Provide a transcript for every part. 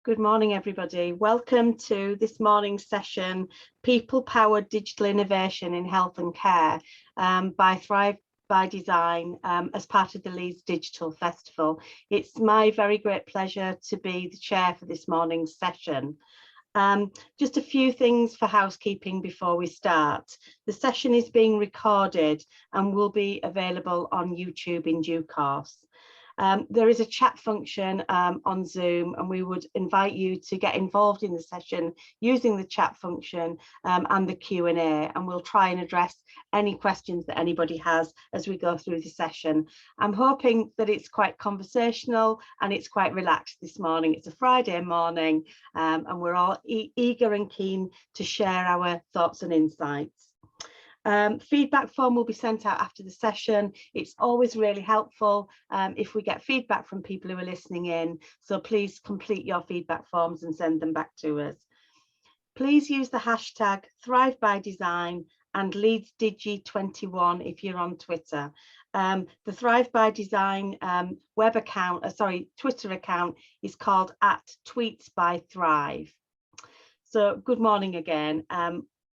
Good morning, everybody. Welcome to this morning's session, People-Powered Digital Innovation in Health and Care by Thrive by Design as part of the Leeds Digital Festival. It's my very great pleasure to be the chair for this morning's session. Just a few things for housekeeping before we start. The session is being recorded and will be available on YouTube in due course. There is a chat function on Zoom, and we would invite you to get involved in the session using the chat function and the Q&A, and we'll try and address any questions that anybody has as we go through the session. I'm hoping that it's quite conversational and it's quite relaxed this morning. It's a Friday morning and we're all eager and keen to share our thoughts and insights. Feedback form will be sent out after the session. It's always really helpful if we get feedback from people who are listening in. So please complete your feedback forms and send them back to us. Please use the hashtag Thrive by Design and LeedsDigi21 if you're on Twitter. The Thrive by Design Twitter account is called @tweetsbythrive. So good morning again.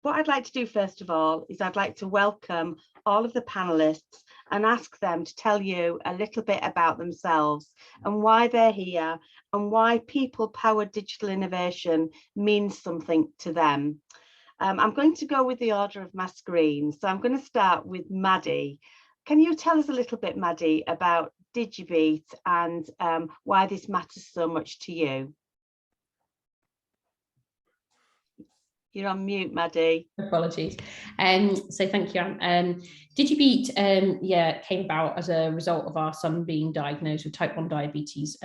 What I'd like to do first of all is I'd like to welcome all of the panelists and ask them to tell you a little bit about themselves and why they're here and why people-powered digital innovation means something to them. I'm going to go with the order of my screen. So I'm going to start with Maddie. Can you tell us a little bit, Maddie, about DigiBeat and why this matters so much to you? You're on mute, Maddie. Apologies. So thank you, Anne. DigiBeat came about as a result of our son being diagnosed with type 1 diabetes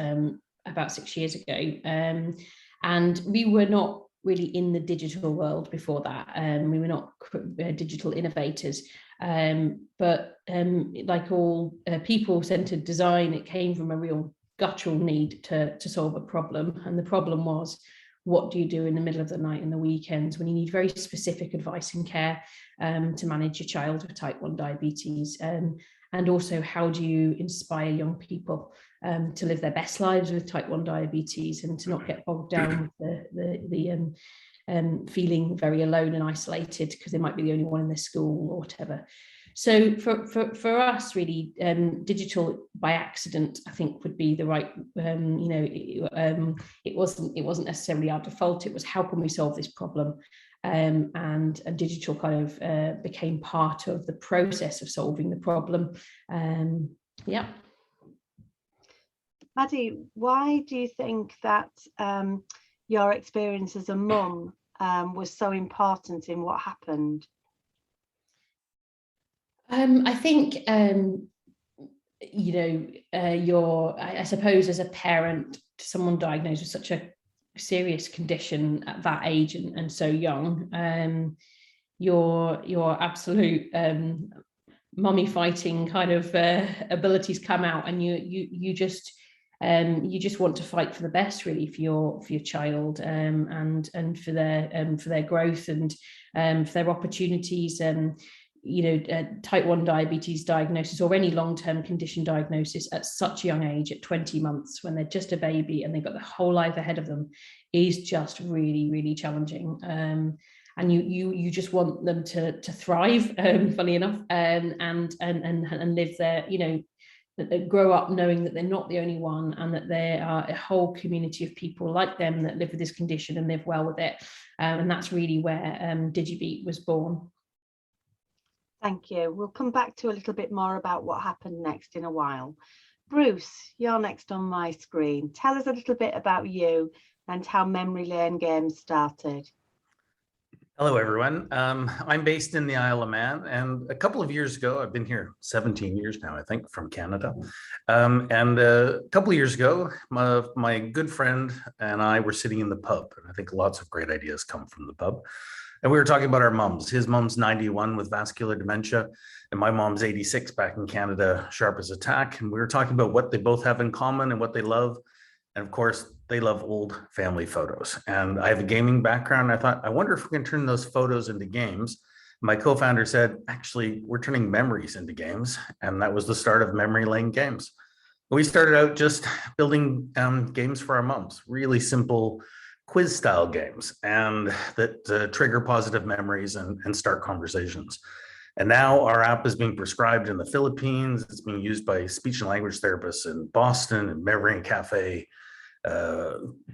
about 6 years ago. And we were not really in the digital world before that. We were not digital innovators. But like all people-centered design, it came from a real guttural need to solve a problem. And the problem was, what do you do in the middle of the night and the weekends when you need very specific advice and care to manage your child with type 1 diabetes? And also, how do you inspire young people to live their best lives with type 1 diabetes and to not get bogged down with the feeling very alone and isolated because they might be the only one in their school or whatever. So for us, really, digital by accident, I think, would be the right. It wasn't necessarily our default. It was, how can we solve this problem? And digital kind of became part of the process of solving the problem. Yeah. Maddie, why do you think that your experience as a mum was so important in what happened? I think, I suppose as a parent to someone diagnosed with such a serious condition at that age and so young, your absolute mummy fighting kind of abilities come out, and you just want to fight for the best, really, for your child and for their growth and for their opportunities. Type 1 diabetes diagnosis or any long-term condition diagnosis at such a young age, at 20 months, when they're just a baby and they've got their whole life ahead of them, is just really, really challenging. And you just want them to thrive, funny enough, and live their, that they grow up knowing that they're not the only one, and that there are a whole community of people like them that live with this condition and live well with it. And that's really where DigiBeat was born. Thank you. We'll come back to a little bit more about what happened next in a while. Bruce, you're next on my screen. Tell us a little bit about you and how Memory Lane Games started. Hello, everyone. I'm based in the Isle of Man, and a couple of years ago, I've been here 17 years now, I think, from Canada. And a couple of years ago, my good friend and I were sitting in the pub, and I think lots of great ideas come from the pub. And we were talking about our mums. His mom's 91 with vascular dementia, and my mom's 86 back in Canada, sharp as a tack. And we were talking about what they both have in common and what they love. And of course, they love old family photos. And I have a gaming background. I thought, I wonder if we can turn those photos into games. My co-founder said, actually, we're turning memories into games. And that was the start of Memory Lane Games. We started out just building games for our moms, really simple quiz style games, and that trigger positive memories and start conversations. And now our app is being prescribed in the Philippines. It's being used by speech and language therapists in Boston and Memory and Cafe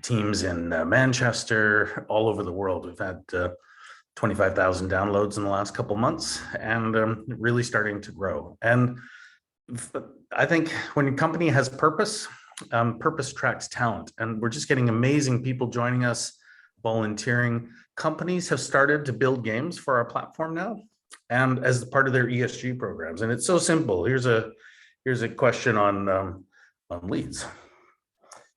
teams in Manchester, all over the world. We've had 25,000 downloads in the last couple months, and really starting to grow. And I think when a company has purpose, purpose attracts talent, and we're just getting amazing people joining us, volunteering. Companies have started to build games for our platform now, and as part of their ESG programs. And it's so simple. Here's a question on leads,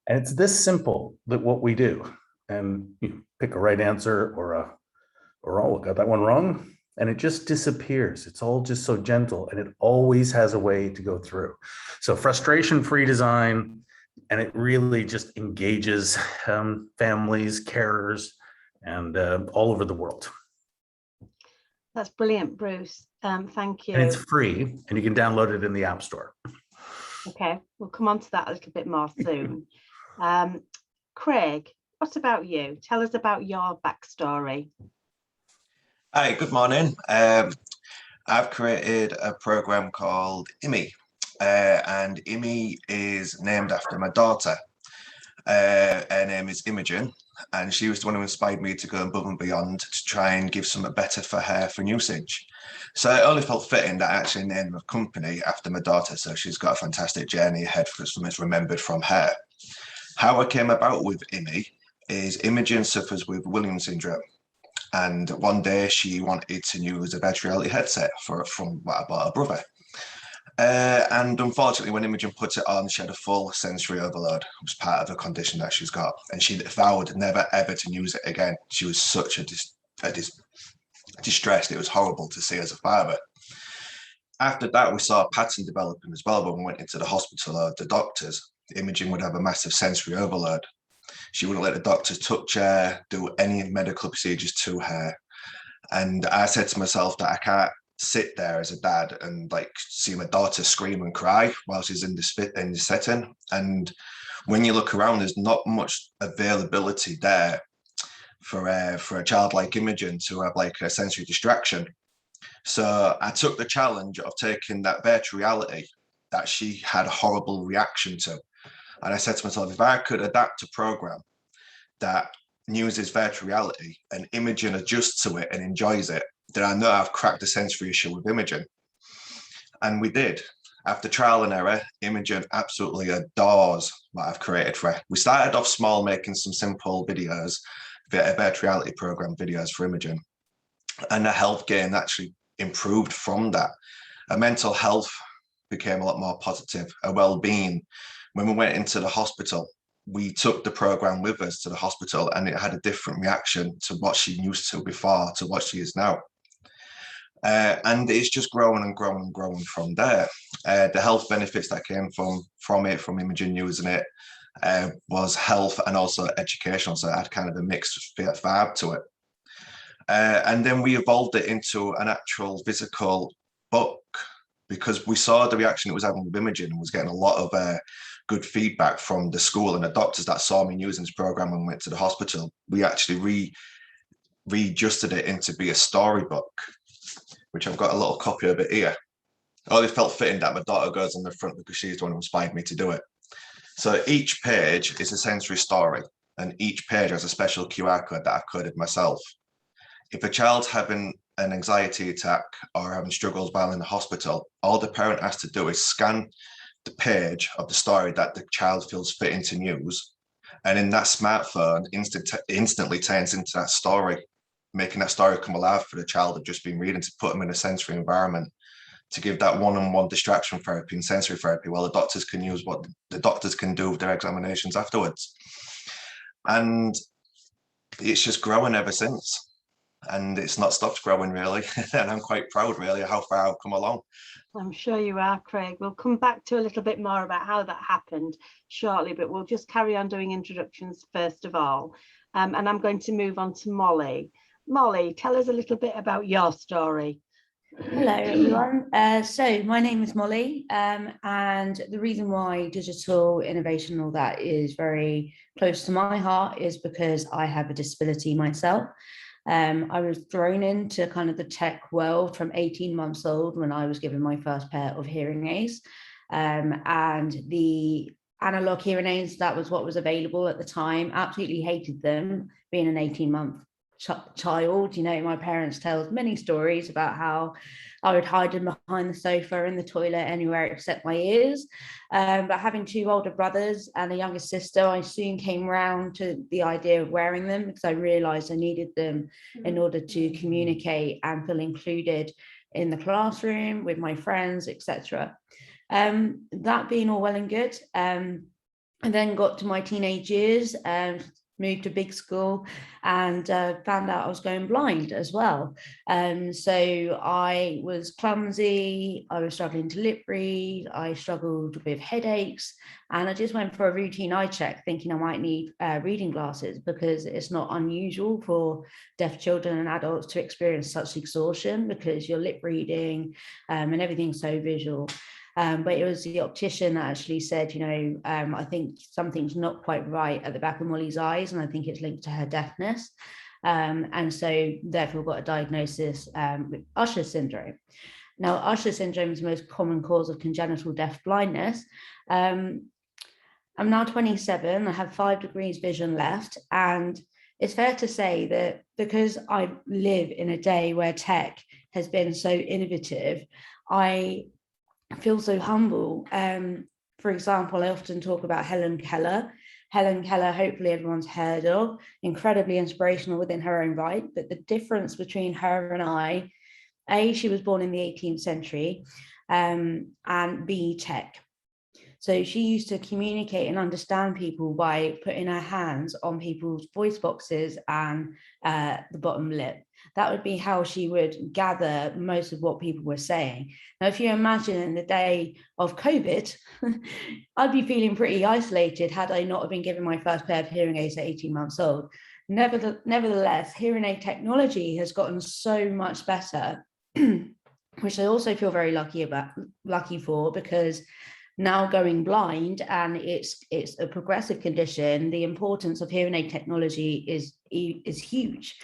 and it's this simple that what we do, and you pick a right answer or oh, got that one wrong. And it just disappears. It's all just so gentle, and it always has a way to go through. So frustration-free design, and it really just engages families, carers, and all over the world. That's brilliant, Bruce. Thank you. And it's free, and you can download it in the App Store. Okay, we'll come on to that a little bit more soon. Craig, what about you? Tell us about your backstory. Hi, good morning. I've created a program called IMI, and IMI is named after my daughter. Her name is Imogen, and she was the one who inspired me to go above and beyond to try and give something better for her for usage. So it only felt fitting that I actually named the company after my daughter, so she's got a fantastic journey ahead for something remembered from her. How I came about with IMI is Imogen suffers with Williams syndrome. And one day she wanted to use a virtual reality headset from what I bought her brother. And unfortunately, when Imogen put it on, she had a full sensory overload. It was part of a condition that she's got. And she vowed never, ever to use it again. She was such distressed. It was horrible to see as a father. After that, we saw a pattern developing as well when we went into the hospital or the doctors. Imogen would have a massive sensory overload. She wouldn't let the doctors touch her, do any medical procedures to her. And I said to myself that I can't sit there as a dad and like see my daughter scream and cry while she's in this setting. And when you look around, there's not much availability there for a child like Imogen to have like a sensory distraction. So I took the challenge of taking that virtual reality that she had a horrible reaction to. And I said to myself, if I could adapt a program that uses virtual reality and Imogen adjusts to it and enjoys it, then I know I've cracked the sensory issue with Imogen. And we did. After trial and error, Imogen absolutely adores what I've created for her. We started off small, making some simple videos, a virtual reality program videos for Imogen. And her health gain actually improved from that. Her mental health became a lot more positive, her well-being. When we went into the hospital, we took the program with us to the hospital, and it had a different reaction to what she used to before to what she is now. And it's just growing and growing and growing from there. The health benefits that came from Imogen using it, was health and also educational. So it had kind of a mixed vibe to it. And then we evolved it into an actual physical book because we saw the reaction it was having with Imogen and was getting a lot of good feedback from the school and the doctors that saw me using this program and went to the hospital. We actually readjusted it into be a storybook, which I've got a little copy of it here. I only felt fitting that my daughter goes on the front because she's the one who inspired me to do it. So each page is a sensory story, and each page has a special QR code that I've coded myself. If a child's having an anxiety attack or having struggles while in the hospital, all the parent has to do is scan the page of the story that the child feels fitting to use, and in that smartphone instantly turns into that story, making that story come alive for the child have just been reading, to put them in a sensory environment, to give that one-on-one distraction therapy and sensory therapy while the doctors can use what the doctors can do with their examinations afterwards. And it's just growing ever since. And it's not stopped growing really. And I'm quite proud really how far I've come along. I'm sure you are, Craig. We'll come back to a little bit more about how that happened shortly, but we'll just carry on doing introductions first of all. And I'm going to move on to Molly. Molly, tell us a little bit about your story. Hello everyone. So my name is Molly, and the reason why digital innovation and all that is very close to my heart is because I have a disability myself. I was thrown into kind of the tech world from 18 months old when I was given my first pair of hearing aids, and the analog hearing aids, that was what was available at the time. Absolutely hated them, being an 18-month child. You know, my parents tell many stories about how I would hide them behind the sofa, in the toilet, anywhere except my ears. But having two older brothers and a younger sister, I soon came round to the idea of wearing them because I realized I needed them in order to communicate and feel included in the classroom with my friends, etc. That being all well and good, I then got to my teenage years and moved to big school and found out I was going blind as well. So I was clumsy, I was struggling to lip read, I struggled with headaches, and I just went for a routine eye check thinking I might need reading glasses because it's not unusual for deaf children and adults to experience such exhaustion because you're lip reading and everything's so visual. But it was the optician that actually said, you know, I think something's not quite right at the back of Molly's eyes, and I think it's linked to her deafness. And so therefore got a diagnosis with Usher syndrome. Now, Usher syndrome is the most common cause of congenital deaf blindness. I'm now 27, I have 5 degrees vision left, and it's fair to say that because I live in a day where tech has been so innovative, I feel so humble. For example, I often talk about Helen Keller. Helen Keller, hopefully everyone's heard of, incredibly inspirational within her own right. But the difference between her and I, A, she was born in the 18th century, and B, tech. So she used to communicate and understand people by putting her hands on people's voice boxes and the bottom lip. That would be how she would gather most of what people were saying. Now, if you imagine in the day of COVID, I'd be feeling pretty isolated had I not been given my first pair of hearing aids at 18 months old. Nevertheless, hearing aid technology has gotten so much better, which I also feel very lucky for, because now going blind, and it's a progressive condition, the importance of hearing aid technology is huge.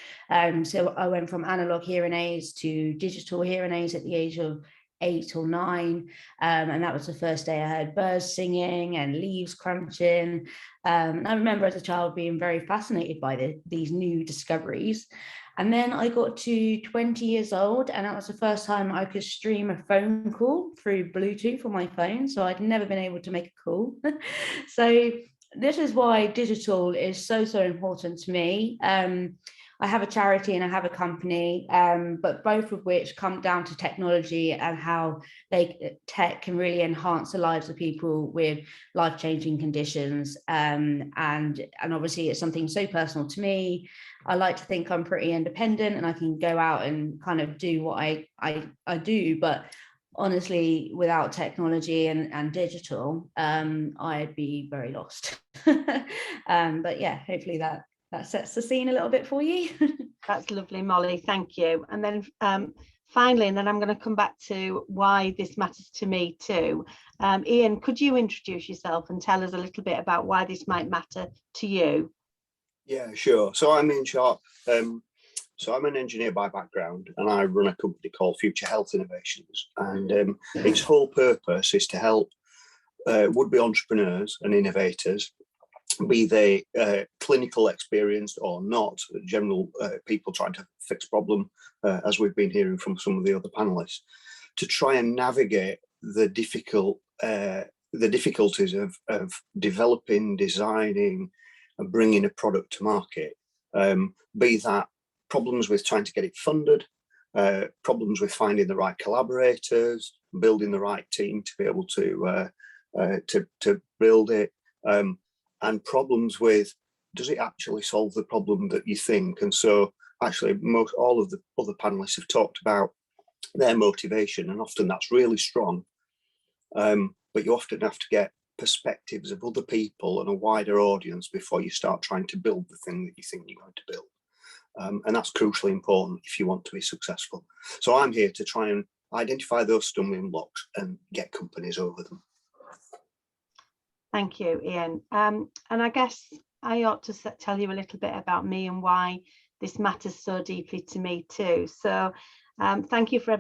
So I went from analog hearing aids to digital hearing aids at the age of 8 or 9, and that was the first day I heard birds singing and leaves crunching. I remember as a child being very fascinated by these new discoveries. And then I got to 20 years old, and that was the first time I could stream a phone call through Bluetooth on my phone. So I'd never been able to make a call. So this is why digital is so important to me. I have a charity and I have a company, but both of which come down to technology and how tech can really enhance the lives of people with life-changing conditions. And obviously it's something so personal to me. I like to think I'm pretty independent and I can go out and kind of do what I do, but honestly, without technology and digital, I'd be very lost. But yeah, hopefully that sets the scene a little bit for you. That's lovely, Molly, thank you. And then finally, and then I'm going to come back to why this matters to me too. Ian, could you introduce yourself and tell us a little bit about why this might matter to you? Yeah, sure. So I'm Ian Sharp. So I'm an engineer by background, and I run a company called Future Health Innovations. And its whole purpose is to help would-be entrepreneurs and innovators, be they clinical experienced or not, general people trying to fix problem, as we've been hearing from some of the other panelists, to try and navigate the difficulties of developing, designing, and bringing a product to market. Be that problems with trying to get it funded, problems with finding the right collaborators, building the right team to be able to build it, and problems with, does it actually solve the problem that you think? And so actually all of the other panelists have talked about their motivation, and often that's really strong, but you often have to get perspectives of other people and a wider audience before you start trying to build the thing that you think you're going to build. And that's crucially important if you want to be successful. So I'm here to try and identify those stumbling blocks and get companies over them. Thank you, Ian. And I guess I ought to tell you a little bit about me and why this matters so deeply to me too. So thank you to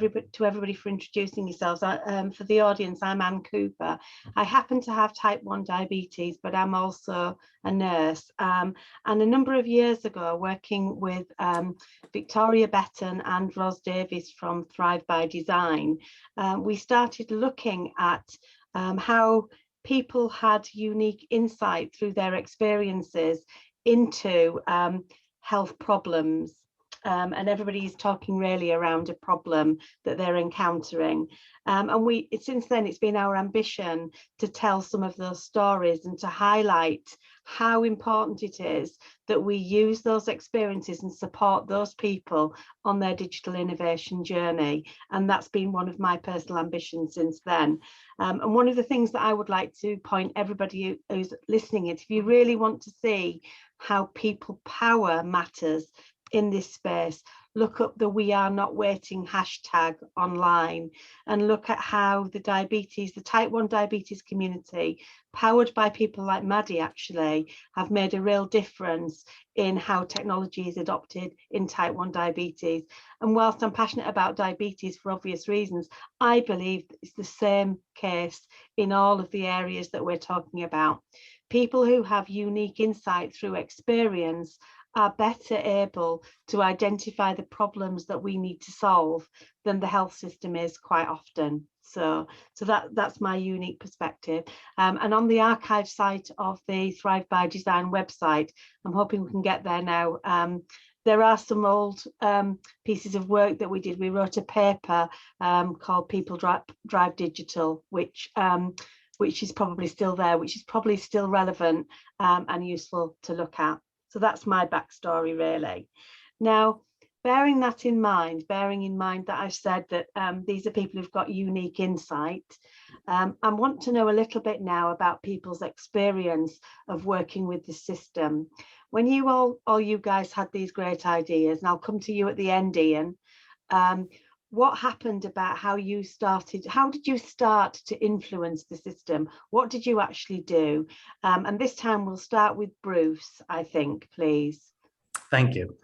everybody for introducing yourselves. For the audience, I'm Anne Cooper. I happen to have type 1 diabetes, but I'm also a nurse. And a number of years ago, working with Victoria Betton and Ros Davies from Thrive by Design, we started looking at how people had unique insight through their experiences into health problems. And everybody's talking really around a problem that they're encountering. And since then, it's been our ambition to tell some of those stories and to highlight how important it is that we use those experiences and support those people on their digital innovation journey. And that's been one of my personal ambitions since then. And one of the things that I would like to point everybody who's listening is, if you really want to see how people power matters in this space, look up the "We Are Not Waiting" hashtag online and look at how the type 1 diabetes community, powered by people like Maddie, actually have made a real difference in how technology is adopted in type 1 diabetes. And whilst I'm passionate about diabetes for obvious reasons, I believe it's the same case in all of the areas that we're talking about. People who have unique insight through experience are better able to identify the problems that we need to solve than the health system is quite often. So that's my unique perspective. And on the archive site of the Thrive by Design website, I'm hoping we can get there now. There are some old pieces of work that we did. We wrote a paper called People Drive Digital, which is probably still there, which is probably still relevant and useful to look at. So that's my backstory, really. Now, bearing in mind that I've said that these are people who've got unique insight, I want to know a little bit now about people's experience of working with the system. When you guys had these great ideas, and I'll come to you at the end, Ian, what happened about how you started? How did you start to influence the system? What did you actually do? And this time we'll start with Bruce, I think, please. Thank you.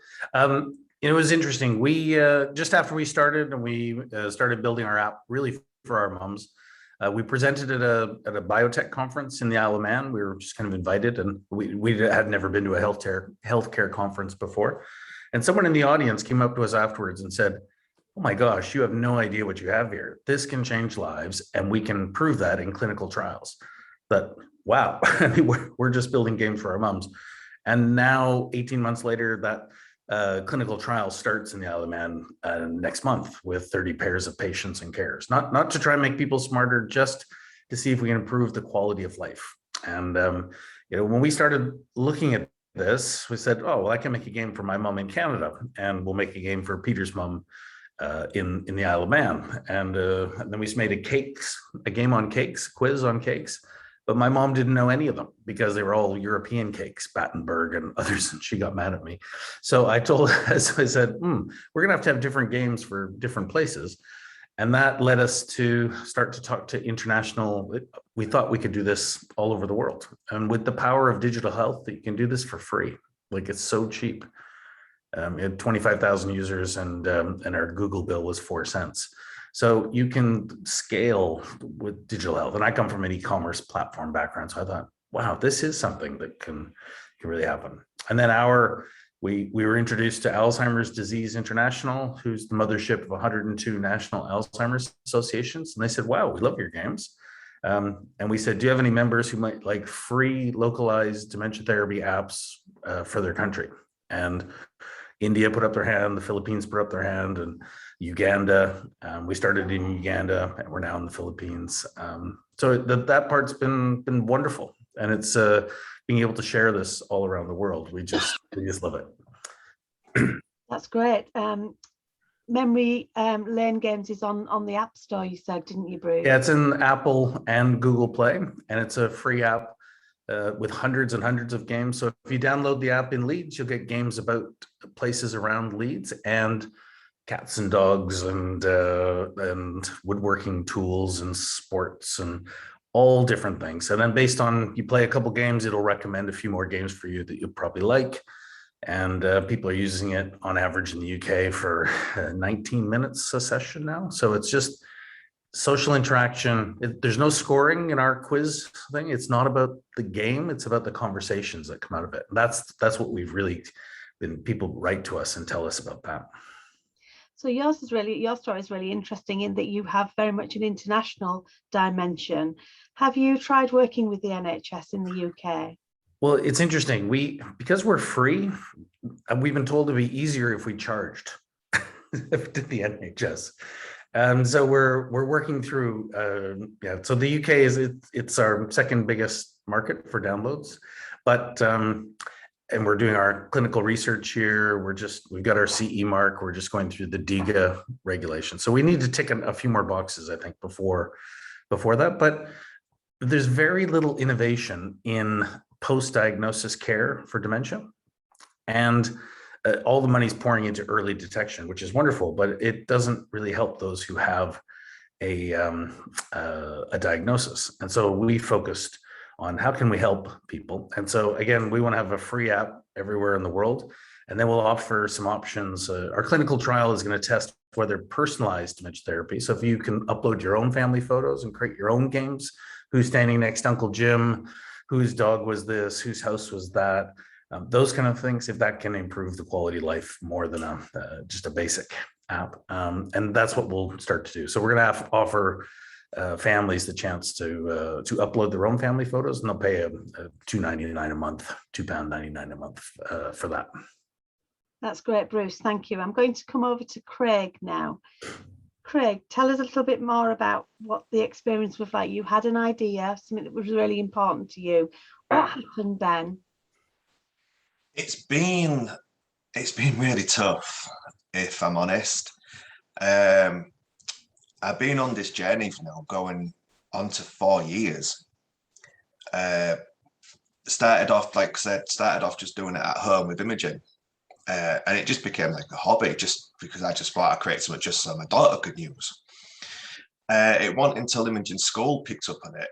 It was interesting. We just after we started and we started building our app really for our mums, we presented at a biotech conference in the Isle of Man. We were just kind of invited, and we had never been to a healthcare conference before. And someone in the audience came up to us afterwards and said, "Oh my gosh, you have no idea what you have here. This can change lives, and we can prove that in clinical trials." But wow, I mean, we're just building games for our mums. And now, 18 months later, that clinical trial starts in the Isle of Man next month with 30 pairs of patients and carers. Not to try and make people smarter, just to see if we can improve the quality of life. And when we started looking at this, we said, "Oh, well, I can make a game for my mom in Canada, and we'll make a game for Peter's mom in the Isle of Man." And then we made a game on cakes, quiz on cakes. But my mom didn't know any of them because they were all European cakes, Battenberg and others, and she got mad at me. So I said, we're gonna have to have different games for different places. And that led us to start to talk to international. We thought we could do this all over the world. And with the power of digital health, you can do this for free. Like, it's so cheap. It had 25,000 users, and our Google bill was 4 cents. So you can scale with digital health. And I come from an e-commerce platform background, so I thought, wow, this is something that can really happen. And then we were introduced to Alzheimer's Disease International, who's the mothership of 102 national Alzheimer's associations. And they said, "Wow, we love your games." And we said, "Do you have any members who might like free localized dementia therapy apps for their country?" And India put up their hand, the Philippines put up their hand, and Uganda. We started in Uganda, and we're now in the Philippines. So that part's been wonderful, and it's being able to share this all around the world. We just love it. That's great. Memory Lane Games is on the App Store, you said, didn't you, Bruce? Yeah, it's in Apple and Google Play, and it's a free app with hundreds and hundreds of games. So if you download the app in Leeds, you'll get games about places around Leeds and cats and dogs and woodworking tools and sports and all different things. And then based on you play a couple games, it'll recommend a few more games for you that you'll probably like. And people are using it on average in the UK for 19 minutes a session now. So it's just social interaction. There's no scoring in our quiz thing. It's not about the game. It's about the conversations that come out of it. That's what we've really been, people write to us and tell us about that. So your story is really interesting in that you have very much an international dimension. Have you tried working with the NHS in the UK? Well, it's interesting. Because we're free, we've been told it'd be easier if we charged to the NHS. So we're working through, so the UK it's our second biggest market for downloads, but and we're doing our clinical research here. We've got our CE mark. We're just going through the DIGA regulation. So we need to tick a few more boxes, I think, before that. But there's very little innovation in post-diagnosis care for dementia. And all the money's pouring into early detection, which is wonderful, but it doesn't really help those who have a diagnosis. And so we focused on how can we help people. And so again, we want to have a free app everywhere in the world, and then we'll offer some options. Our clinical trial is going to test whether personalized dementia therapy. So if you can upload your own family photos and create your own games, who's standing next to Uncle Jim, whose dog was this, whose house was that, those kind of things, if that can improve the quality of life more than just a basic app. And that's what we'll start to do. So we're going to offer families the chance to upload their own family photos, and they'll pay a £2.99 a month, £2.99 a month for that. That's great, Bruce. Thank you. I'm going to come over to Craig now. Craig, tell us a little bit more about what the experience was like. You had an idea, something that was really important to you. What happened then? It's been really tough, if I'm honest. I've been on this journey for now going on to 4 years. Started off, like I said, just doing it at home with imaging. And it just became like a hobby, just because I just thought I'd create something just so my daughter could use. It wasn't until Imogen School picked up on it.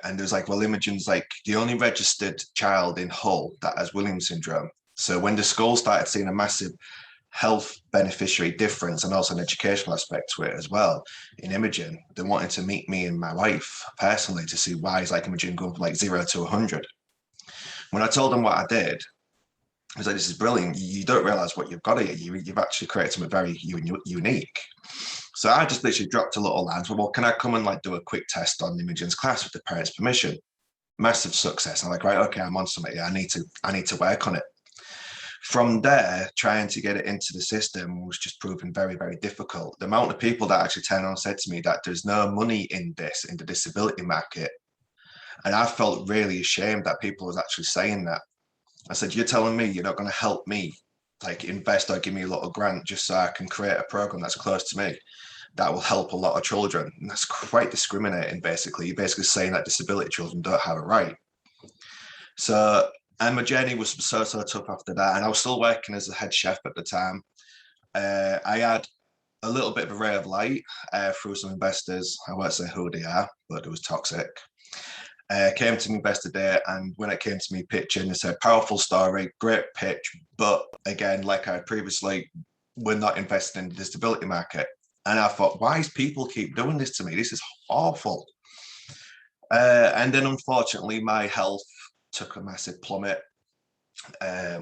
And there was like, well, Imogen's like the only registered child in Hull that has Williams syndrome. So when the school started seeing a massive health beneficiary difference and also an educational aspect to it as well in Imogen, they wanted to meet me and my wife personally to see why is like Imogen going from like 0 to 100. When I told them what I did, I was like, this is brilliant. You don't realize what you've got here. You've actually created something very unique. So I just literally dropped a little line. Well, can I come and like do a quick test on Imogen's class with the parents' permission? Massive success. I'm like, right, okay, I'm on something. Yeah, I need to work on it. From there, trying to get it into the system was just proving very, very difficult. The amount of people that actually turned on and said to me that there's no money in this, in the disability market. And I felt really ashamed that people was actually saying that. I said, you're telling me you're not going to help me, like invest or give me a little grant just so I can create a program that's close to me that will help a lot of children. And that's quite discriminating, basically. You're basically saying that disability children don't have a right. So, and my journey was so tough after that. And I was still working as a head chef at the time. I had a little bit of a ray of light through some investors. I won't say who they are, but it was toxic. Came to me investor day, and when it came to me pitching, they said, powerful story, great pitch, but again, like I previously, we're not investing in the disability market. And I thought, why is people keep doing this to me? This is awful. And then unfortunately, my health took a massive plummet. I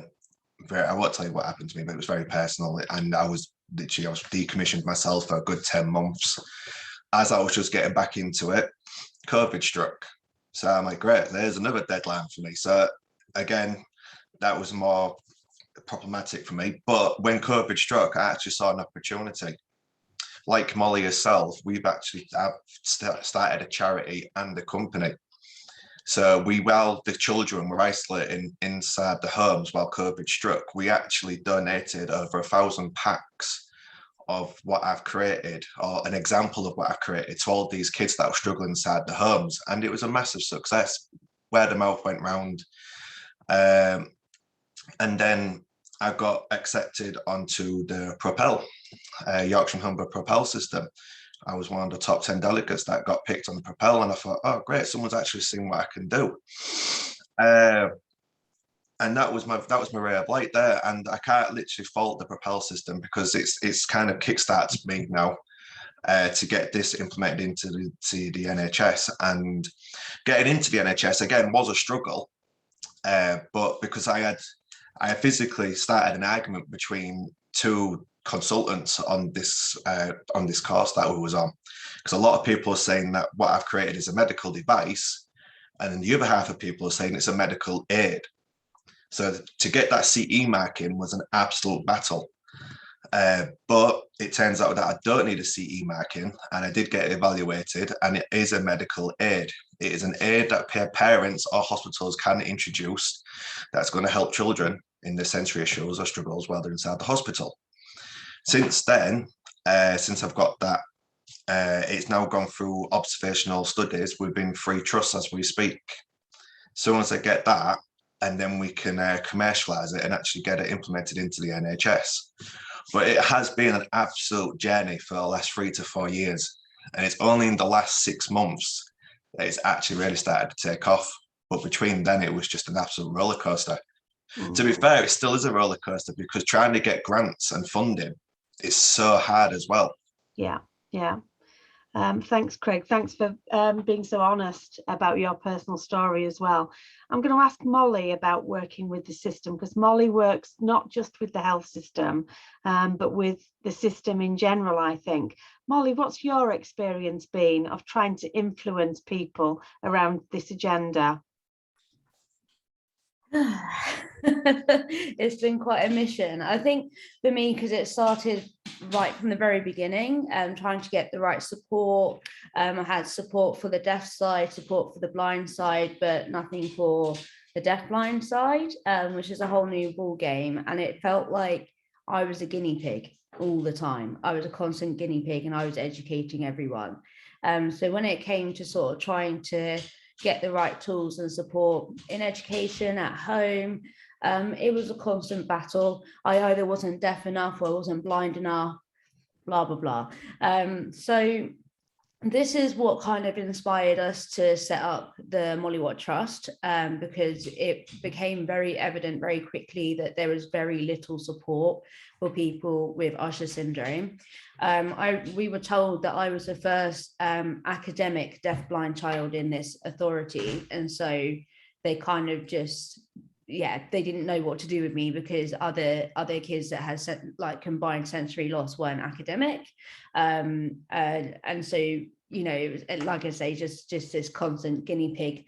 won't tell you what happened to me, but it was very personal. And I was decommissioned myself for a good 10 months. As I was just getting back into it, COVID struck. So I'm like, great, there's another deadline for me. So again, that was more problematic for me. But when COVID struck, I actually saw an opportunity. Like Molly herself, I've started a charity and a company. So while the children were isolating inside the homes while COVID struck, we actually donated over 1,000 packs of what I've created, or an example of what I've created, to all these kids that were struggling inside the homes. And it was a massive success. word of mouth went round. And then I got accepted onto the Propel, Yorkshire and Humber Propel system. I was one of the top 10 delegates that got picked on the Propel, and I thought, oh, great, someone's actually seen what I can do. And that was my ray of light there. And I can't literally fault the Propel system, because it's kind of kickstarted me now to get this implemented into the NHS. And getting into the NHS again was a struggle, but because I physically started an argument between two consultants on this course that we was on, because a lot of people are saying that what I've created is a medical device, and then the other half of people are saying it's a medical aid. So to get that CE marking was an absolute battle. But it turns out that I don't need a CE marking, and I did get evaluated, and it is a medical aid. It is an aid that parents or hospitals can introduce that's going to help children in their sensory issues or struggles while they're inside the hospital. Since then, since I've got that, it's now gone through observational studies within 3 trusts as we speak. So once I get that, and then we can commercialize it and actually get it implemented into the NHS. But it has been an absolute journey for the last 3 to 4 years. And it's only in the last 6 months that it's actually really started to take off. But between then, it was just an absolute roller coaster. To be fair, it still is a roller coaster, because trying to get grants and funding is so hard as well. Yeah. Thanks, Craig. Thanks for being so honest about your personal story as well. I'm going to ask Molly about working with the system, because Molly works not just with the health system, but with the system in general, I think. Molly, what's your experience been of trying to influence people around this agenda? It's been quite a mission, I think, for me, because it started right from the very beginning, trying to get the right support. I had support for the deaf side, support for the blind side, but nothing for the deaf-blind side, which is a whole new ball game. And it felt like I was a guinea pig all the time. I was a constant guinea pig, and I was educating everyone. So when it came to sort of trying to get the right tools and support in education at home, it was a constant battle. I either wasn't deaf enough or I wasn't blind enough, blah, blah, blah. So this is what kind of inspired us to set up the Molly Watt Trust, because it became very evident very quickly that there was very little support for people with Usher syndrome. We were told that I was the first academic deaf-blind child in this authority, and so they kind of just, they didn't know what to do with me, because other kids that had like combined sensory loss weren't academic, and so, you know, it was, like I say, just this constant guinea pig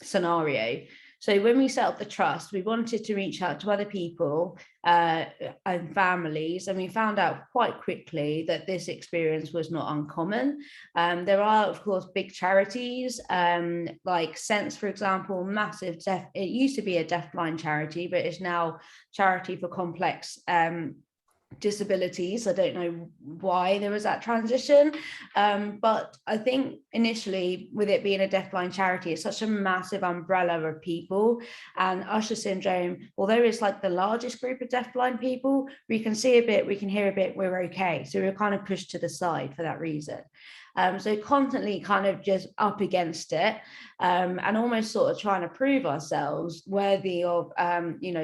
scenario. So when we set up the trust, we wanted to reach out to other people and families, and we found out quite quickly that this experience was not uncommon. There are, of course, big charities like Sense, for example, massive it used to be a deaf-blind charity, but it's now Charity for Complex Disabilities. I don't know why there was that transition, but I think initially, with it being a deafblind charity, it's such a massive umbrella of people, and Usher syndrome, although it's like the largest group of deafblind people, we can see a bit, we can hear a bit, we're okay, so we're kind of pushed to the side for that reason. So constantly kind of just up against it, and almost sort of trying to prove ourselves worthy of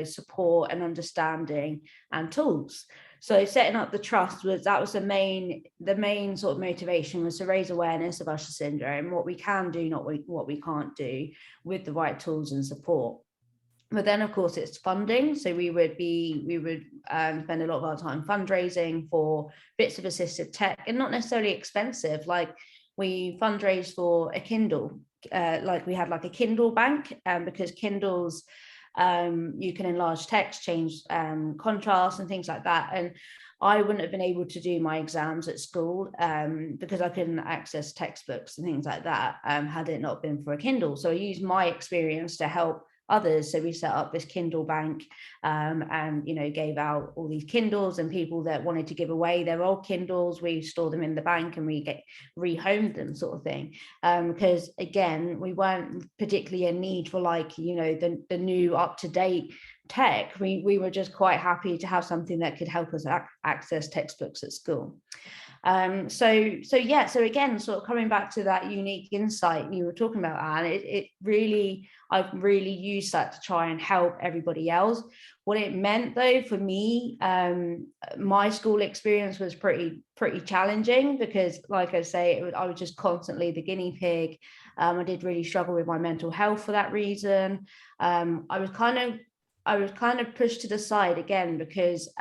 support and understanding and tools. So setting up the trust was the main sort of motivation, was to raise awareness of Usher syndrome, what we can do, not what we can't do, with the right tools and support. But then, of course, it's funding. So we would spend a lot of our time fundraising for bits of assistive tech, and not necessarily expensive. Like we fundraised for a Kindle, like we had like a Kindle bank, because Kindles, you can enlarge text, change contrast and things like that. And I wouldn't have been able to do my exams at school because I couldn't access textbooks and things like that had it not been for a Kindle. So I used my experience to help others. So we set up this Kindle bank, and gave out all these Kindles, and people that wanted to give away their old Kindles, we store them in the bank and we rehomed them, sort of thing. Because again, we weren't particularly in need for the new up-to-date tech. We were just quite happy to have something that could help us access textbooks at school. So again, sort of coming back to that unique insight you were talking about, Anne, I've really used that to try and help everybody else. What it meant though for me, my school experience was pretty challenging, because like I say, I was just constantly the guinea pig. I did really struggle with my mental health for that reason. I was kind of pushed to the side again, because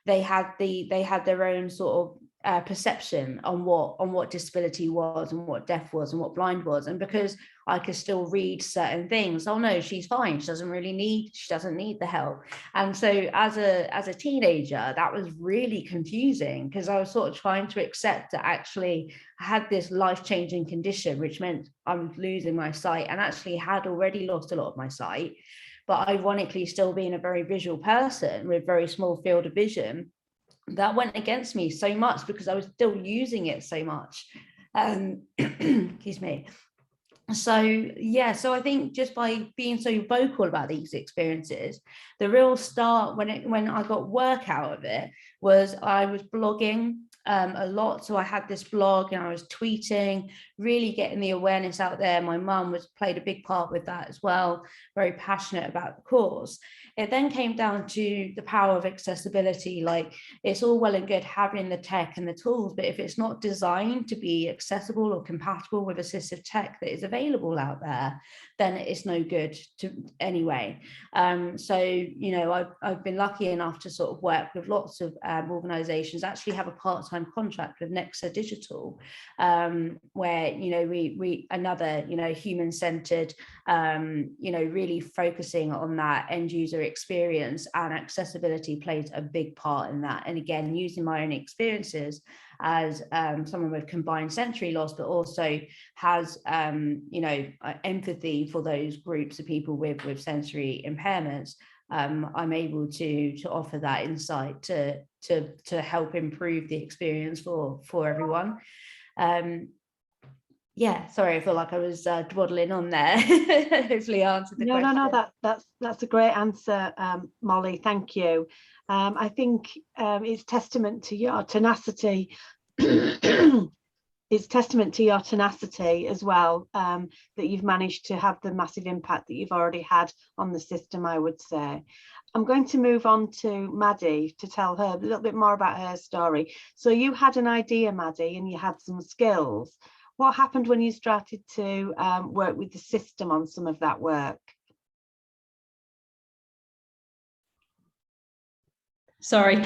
they had their own sort of perception on what disability was, and what deaf was, and what blind was. And because I could still read certain things, oh no, she's fine, she doesn't need the help. And so as a teenager, that was really confusing, because I was sort of trying to accept that actually I had this life-changing condition, which meant I was losing my sight, and actually had already lost a lot of my sight, but ironically still being a very visual person with very small field of vision. That went against me so much, because I was still using it so much. Excuse me. So I think just by being so vocal about these experiences, the real start when I got work out of it was I was blogging a lot. So I had this blog and I was tweeting, really getting the awareness out there. My mum played a big part with that as well, very passionate about the cause. It then came down to the power of accessibility. Like, it's all well and good having the tech and the tools, but if it's not designed to be accessible or compatible with assistive tech that is available out there, then it's no good to anyway. I've been lucky enough to sort of work with lots of organizations, actually have a part-time contract with Nexa Digital, where we another human-centered, really focusing on that end user experience, and accessibility plays a big part in that. And again, using my own experiences as someone with combined sensory loss, but also has empathy for those groups of people with sensory impairments, I'm able to offer that insight to help improve the experience for everyone. Sorry, I feel like I was dwaddling on there. Hopefully I answered the question. No, that's a great answer, Molly, thank you. I think it's testament to your tenacity. It's testament to your tenacity as well, that you've managed to have the massive impact that you've already had on the system, I would say. I'm going to move on to Maddie to tell her a little bit more about her story. So you had an idea, Maddie, and you had some skills. What happened when you started to work with the system on some of that work? Sorry.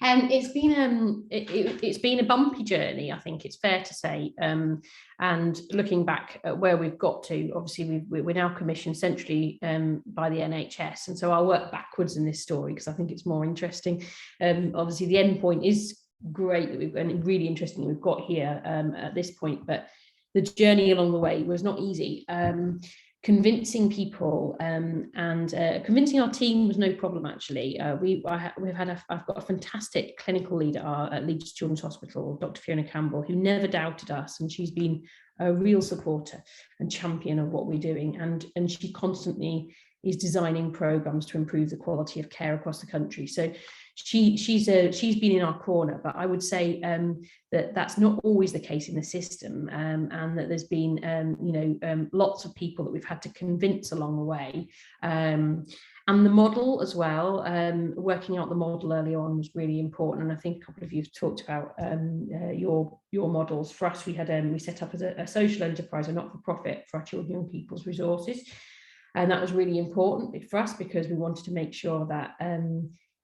It's been a bumpy journey, I think it's fair to say. And looking back at where we've got to, obviously we're now commissioned centrally by the NHS, and so I'll work backwards in this story because I think it's more interesting. Obviously the end point is great that and really interesting that we've got here at this point, but the journey along the way was not easy. Convincing people and convincing our team was no problem, actually. I've got a fantastic clinical lead at Leeds Children's Hospital, Dr. Fiona Campbell, who never doubted us, and she's been a real supporter and champion of what we're doing, and she constantly is designing programs to improve the quality of care across the country. So she's been in our corner, but I would say that that's not always the case in the system, and that there's been lots of people that we've had to convince along the way, and the model as well. Working out the model early on was really important, and I think a couple of you have talked about your models. For us, we set up as a social enterprise, a not-for-profit, for our children and young people's resources, and that was really important for us because we wanted to make sure that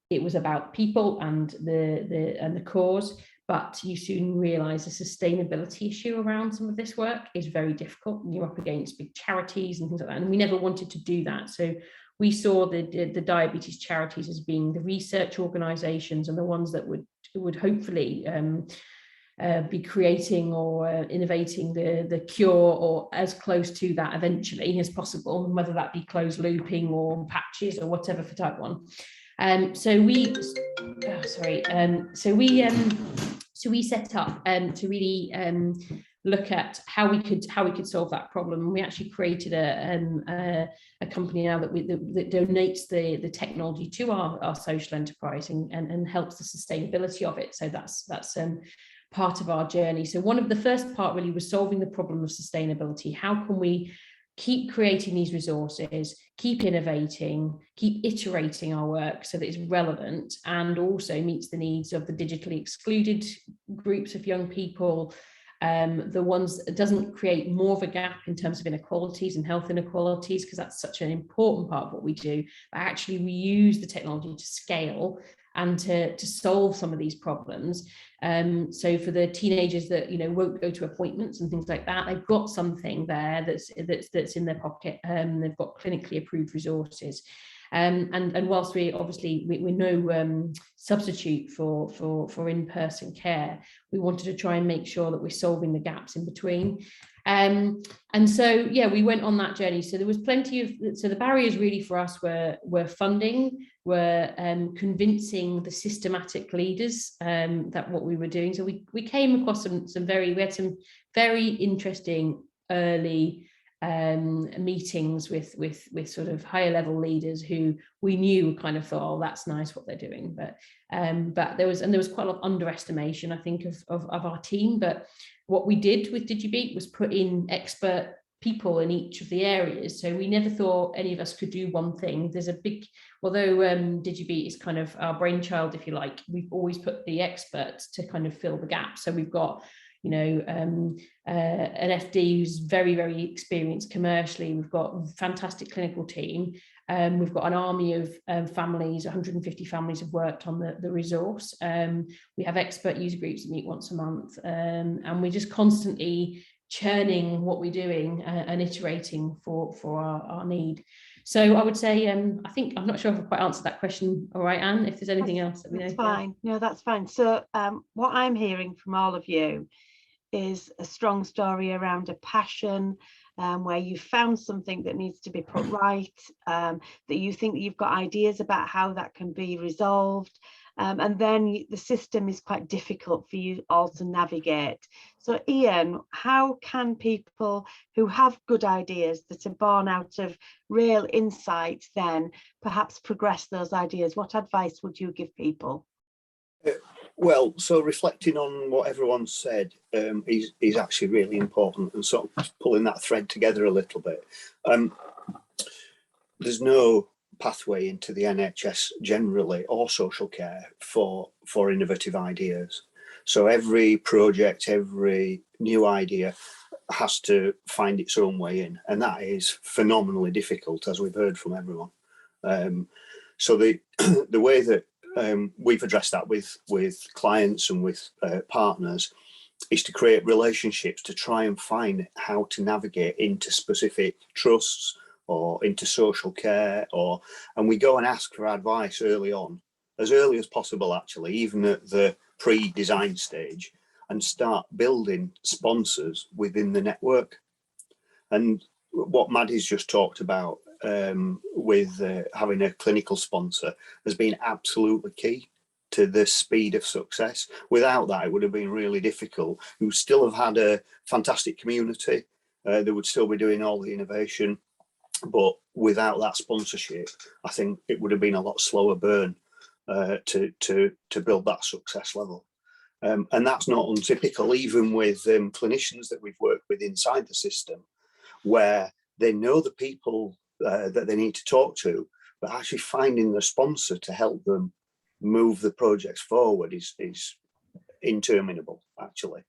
it was about people and the cause, but you soon realise the sustainability issue around some of this work is very difficult, and you're up against big charities and things like that, and we never wanted to do that. So we saw the diabetes charities as being the research organisations and the ones that would hopefully be creating or innovating the cure or as close to that eventually as possible, and whether that be closed looping or patches or whatever for type 1. So we set up to really look at how we could solve that problem. And we actually created a company now that donates the technology to our social enterprise and helps the sustainability of it. So that's part of our journey. So one of the first part really was solving the problem of sustainability. How can we keep creating these resources, keep innovating, keep iterating our work so that it's relevant and also meets the needs of the digitally excluded groups of young people, the ones that doesn't create more of a gap in terms of inequalities and health inequalities, because that's such an important part of what we do, but actually we use the technology to scale and to solve some of these problems. So for the teenagers that won't go to appointments and things like that, they've got something there that's in their pocket. They've got clinically approved resources. And whilst we're no substitute for in-person care, we wanted to try and make sure that we're solving the gaps in between. And so, yeah, we went on that journey. So there was plenty of, so the barriers really for us were funding, were convincing the systematic leaders that what we were doing. So we came across we had some very interesting early meetings with sort of higher level leaders who we knew kind of thought, oh, that's nice what they're doing, but there was quite a lot of underestimation, I think, of our team. But what we did with DigiBeat was put in expert people in each of the areas, so we never thought any of us could do one thing. There's a big, although DigiBeat is kind of our brainchild, if you like, we've always put the experts to kind of fill the gap. So we've got an FD who's very, very experienced commercially. We've got a fantastic clinical team. We've got an army of families, 150 families have worked on the resource. We have expert user groups that meet once a month, and we're just constantly churning what we're doing and iterating for our need. So I would say, I think, I'm not sure if I've quite answered that question. All right, Anne, if there's anything else that we know. That's fine. No, that's fine. So what I'm hearing from all of you is a strong story around a passion, where you found something that needs to be put right, that you think that you've got ideas about how that can be resolved, and then the system is quite difficult for you all to navigate. So Ian, how can people who have good ideas that are born out of real insights then perhaps progress those ideas? What advice would you give people? Well, so reflecting on what everyone said is actually really important, and sort of pulling that thread together a little bit. There's no pathway into the NHS generally or social care for innovative ideas. So every project, every new idea has to find its own way in, and that is phenomenally difficult, as we've heard from everyone. So the way that we've addressed that with clients and with partners is to create relationships to try and find how to navigate into specific trusts or into social care, and we go and ask for advice early on, as early as possible actually, even at the pre-design stage, and start building sponsors within the network. And what Maddie's just talked about with having a clinical sponsor has been absolutely key to the speed of success. Without that, it would have been really difficult. We would still have had a fantastic community. They would still be doing all the innovation, but without that sponsorship, I think it would have been a lot slower burn to build that success level. And that's not untypical, even with clinicians that we've worked with inside the system, where they know the people that they need to talk to, but actually finding the sponsor to help them move the projects forward is interminable, actually.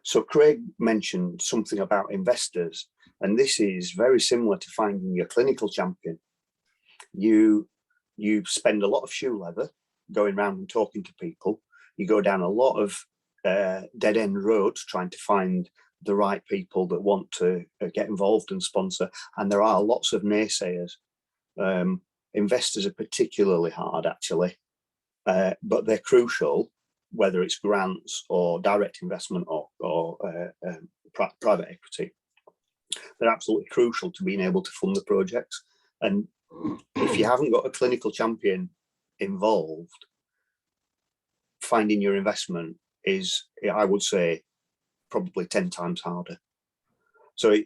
So Craig mentioned something about investors, and this is very similar to finding your clinical champion. You spend a lot of shoe leather going around and talking to people. You go down a lot of dead-end roads trying to find the right people that want to get involved and sponsor, and there are lots of naysayers. Investors are particularly hard, actually. but they're crucial, whether it's grants or direct investment or private equity. They're absolutely crucial to being able to fund the projects. And if you haven't got a clinical champion involved, finding your investment is, I would say, probably 10 times harder. So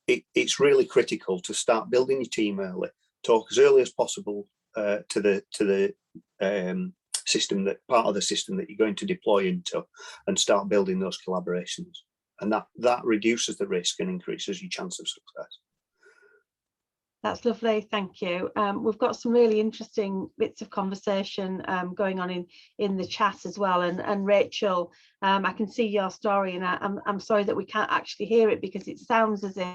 it's really critical to start building your team early, talk as early as possible to the system, that part of the system that you're going to deploy into, and start building those collaborations. And that reduces the risk and increases your chance of success. That's lovely, thank you. We've got some really interesting bits of conversation going on in the chat as well. And Rachel, I can see your story, and I'm sorry that we can't actually hear it, because it sounds as if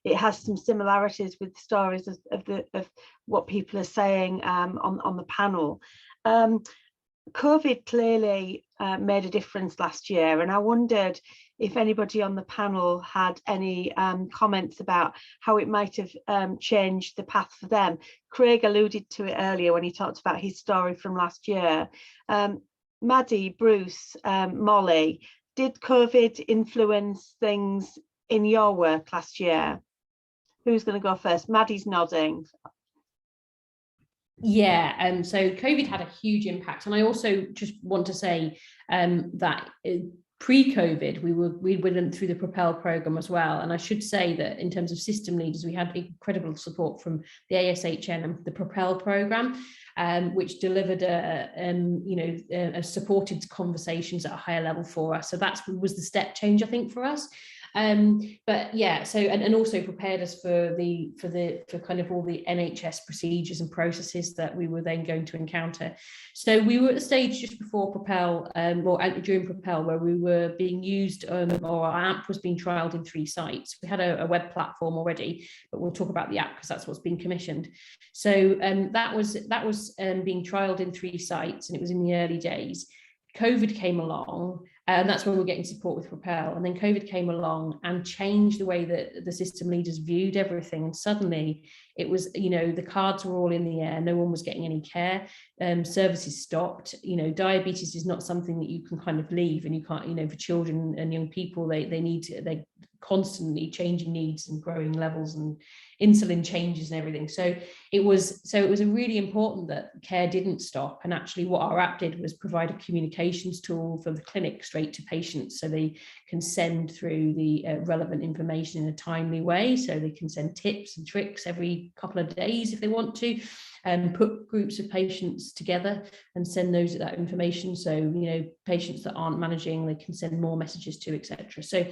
it has some similarities with stories of what people are saying on the panel. COVID clearly made a difference last year, and I wondered if anybody on the panel had any comments about how it might have changed the path for them. Craig alluded to it earlier when he talked about his story from last year. Maddie, Bruce, Molly, did COVID influence things in your work last year? Who's going to go first? Maddie's nodding. Yeah, so COVID had a huge impact, and I also just want to say that pre-COVID we went through the Propel program as well, and I should say that in terms of system leaders, we had incredible support from the ASHN and the Propel program, which delivered supported conversations at a higher level for us. So that was the step change, I think, for us. But yeah, so and also prepared us for kind of all the NHS procedures and processes that we were then going to encounter. So we were at the stage just before Propel, or during Propel, where we were being used, or our app was being trialed in 3 sites. We had a web platform already, but we'll talk about the app because that's what's being commissioned. So that was being trialed in 3 sites, and it was in the early days. COVID came along, and that's when we're getting support with Propel. And then COVID came along and changed the way that the system leaders viewed everything. And suddenly it was, the cards were all in the air. No one was getting any care. Services stopped. Diabetes is not something that you can kind of leave, and you can't, for children and young people, they're constantly changing needs and growing levels and insulin changes and everything. So it was a really important that care didn't stop. And actually what our app did was provide a communications tool from the clinic straight to patients, so they can send through the relevant information in a timely way. So they can send tips and tricks every couple of days if they want to, and put groups of patients together and send that information. So, patients that aren't managing, they can send more messages to, etc. So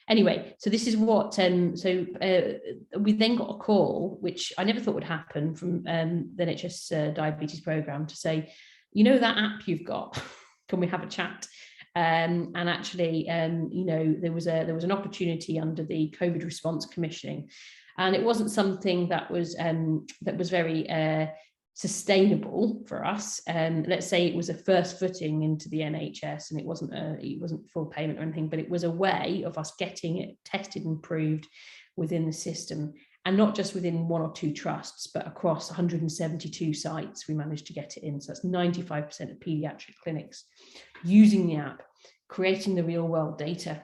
anyway, so this is what, we then got a call, which I never thought would happen, from the NHS diabetes programme, to say, that app you've got, can we have a chat? And actually, there was an opportunity under the COVID response commissioning, and it wasn't something that was very sustainable for us. Let's say it was a first footing into the NHS, and it wasn't full payment or anything, but it was a way of us getting it tested and proved within the system, and not just within 1 or 2 trusts, but across 172 sites. We managed to get it in. So that's 95% of paediatric clinics using the app, creating the real world data,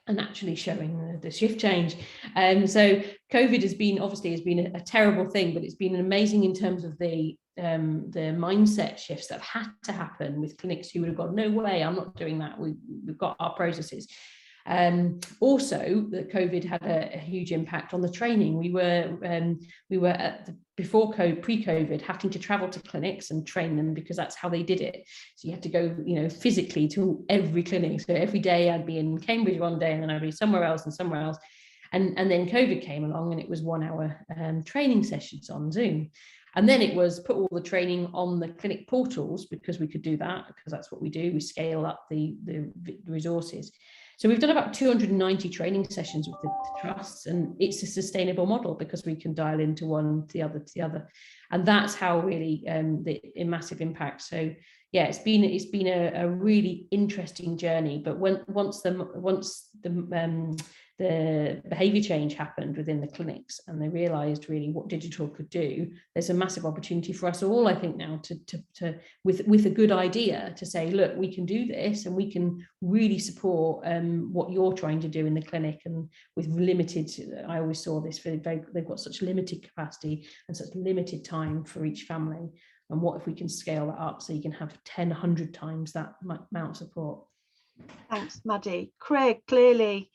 and actually showing the shift change. So COVID has been a terrible thing, but it's been amazing in terms of the mindset shifts that have had to happen with clinics who would have gone, no way, I'm not doing that. We've got our processes. Also, that COVID had a huge impact on the training. We were pre-COVID, having to travel to clinics and train them, because that's how they did it. So you had to go, physically to every clinic. So every day I'd be in Cambridge one day, and then I'd be somewhere else and somewhere else. And then COVID came along, and it was 1 hour training sessions on Zoom. And then it was put all the training on the clinic portals, because we could do that, because that's what we do. We scale up the resources. So we've done about 290 training sessions with the trusts, and it's a sustainable model because we can dial into one to the other. And that's how really the massive impact. So yeah, it's been a really interesting journey. But once the behaviour change happened within the clinics and they realised really what digital could do, there's a massive opportunity for us all, I think, now to with a good idea to say, look, we can do this and we can really support what you're trying to do in the clinic. And with limited, I always saw this, they've got such limited capacity and such limited time for each family. And what if we can scale that up so you can have 10, 100 times that amount of support? Thanks, Maddie. Craig, clearly